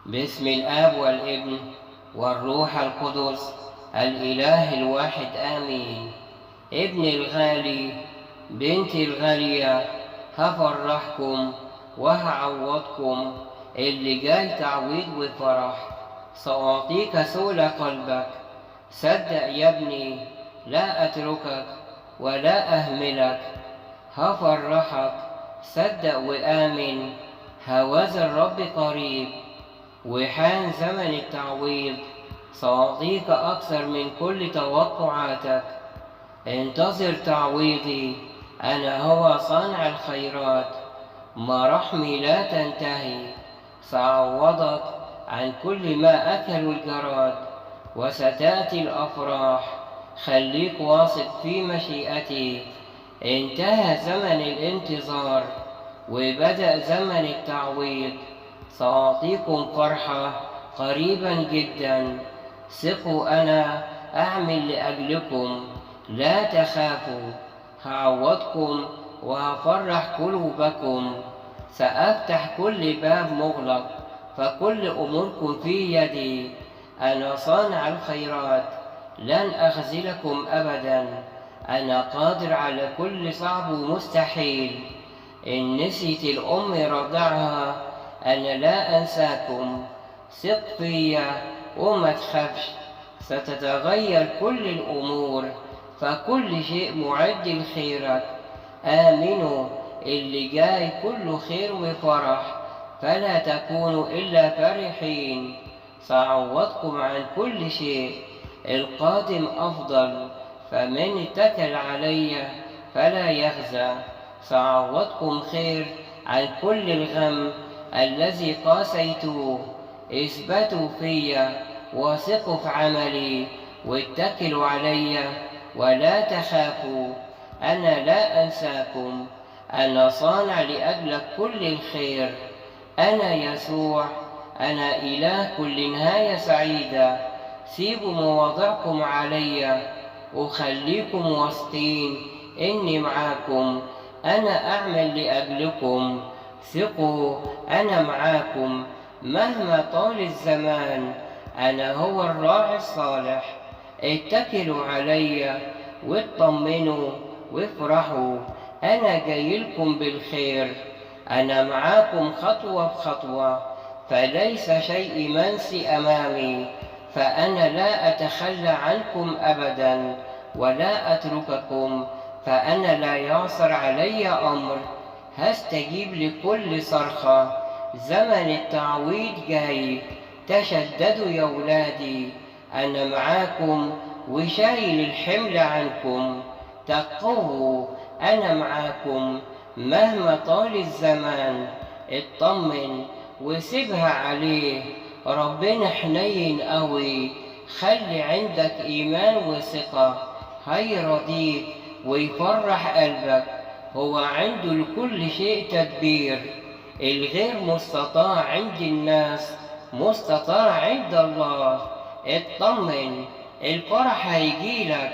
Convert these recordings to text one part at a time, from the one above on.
باسم الآب والابن والروح القدس الإله الواحد آمين. ابني الغالي، بنتي الغالية، هفرحكم وهعوضكم. اللي جاي تعويض وفرح، سأعطيك سؤل قلبك. صدق يا ابني، لا أتركك ولا أهملك. هفرحك، صدق وآمن. هوذا الرب قريب، وحان زمن التعويض. سأعطيك أكثر من كل توقعاتك. انتظر تعويضي، أنا هو صانع الخيرات. مراحمي لا تنتهي. سأعوضك عن كل ما أكل الجراد، وستأتي الأفراح. خليك واثق في مشيئتي. انتهى زمن الانتظار وبدأ زمن التعويض. سأعطيكم فرحة قريبا جدا. ثقوا، أنا أعمل لأجلكم، لا تخافوا. هعوضكم وهفرح قلوبكم. سأفتح كل باب مغلق، فكل أموركم في يدي. أنا صانع الخيرات، لن أخذلكم أبدا. أنا قادر على كل صعب ومستحيل. إن نسيت الأم رضعها، أنا لا أنساكم. ثق فيا وما تخافش، ستتغير كل الأمور، فكل شيء معد لخيرك. آمنوا، اللي جاي كله خير وفرح، فلا تكونوا إلا فرحين. سأعوضكم عن كل شيء، القادم أفضل. فمن اتكل علي فلا يخزى. سأعوضكم خير عن كل الغم الذي قاسيتوه. اثبتوا فيا وثقوا في عملي، واتكلوا علي ولا تخافوا. أنا لا أنساكم. أنا صانع لأجلك كل الخير. أنا يسوع، أنا إله كل نهاية سعيدة. سيبوا مواضعكم علي، وخليكم واثقين إني معاكم. أنا أعمل لأجلكم. ثقوا، أنا معاكم مهما طال الزمان. أنا هو الراعي الصالح. اتكلوا علي واطمنوا وافرحوا. أنا جايلكم بالخير. أنا معاكم خطوة بخطوة، فليس شيء منسي أمامي. فأنا لا أتخلى عنكم أبدا ولا أترككم. فأنا لا يعثر علي أمر. هستجيب لكل صرخة. زمن التعويض جاي، تشددوا يا ولادي. أنا معاكم وشايل الحمل عنكم. تقووا، أنا معاكم مهما طال الزمان. اطمن وسيبها عليه، ربنا حنين قوي. خلي عندك إيمان وثقة، هيرضيك ويفرح قلبك. هو عنده لكل شيء تدبير. الغير مستطاع عند الناس مستطاع عند الله. اطمن، الفرح هيجيلك.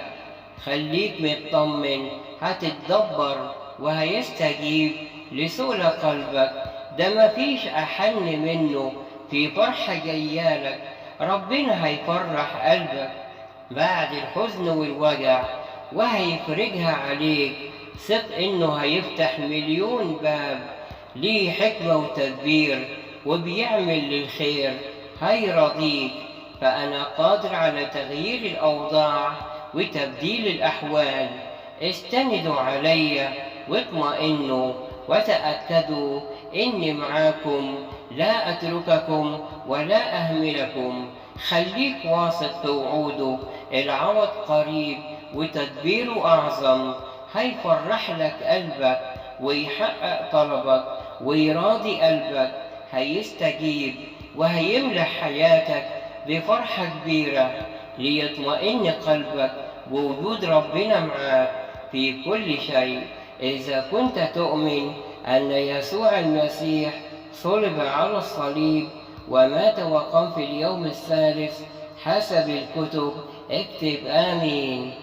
خليك مطمن، هتتدبر وهيستجيب لسؤل قلبك. ده مفيش أحن منه في فرحة جيالك. ربنا هيفرح قلبك بعد الحزن والوجع، وهيفرجها عليك. ثق إنه هيفتح مليون باب. ليه حكمة وتدبير، وبيعمل للخير. هيرضيك، فأنا قادر على تغيير الأوضاع وتبديل الأحوال. استندوا علي واطمئنوا، وتأكدوا إني معاكم، لا أترككم ولا أهملكم. خليك واثق في وعوده. العوض قريب وتدبيره أعظم. هيفرح لك قلبك ويحقق طلبك ويراضي قلبك. هيستجيب وهيملى حياتك بفرحة كبيرة، ليطمئن قلبك بوجود ربنا معاك في كل شيء. إذا كنت تؤمن أن يسوع المسيح صلب على الصليب ومات وقام في اليوم الثالث حسب الكتب، اكتب آمين.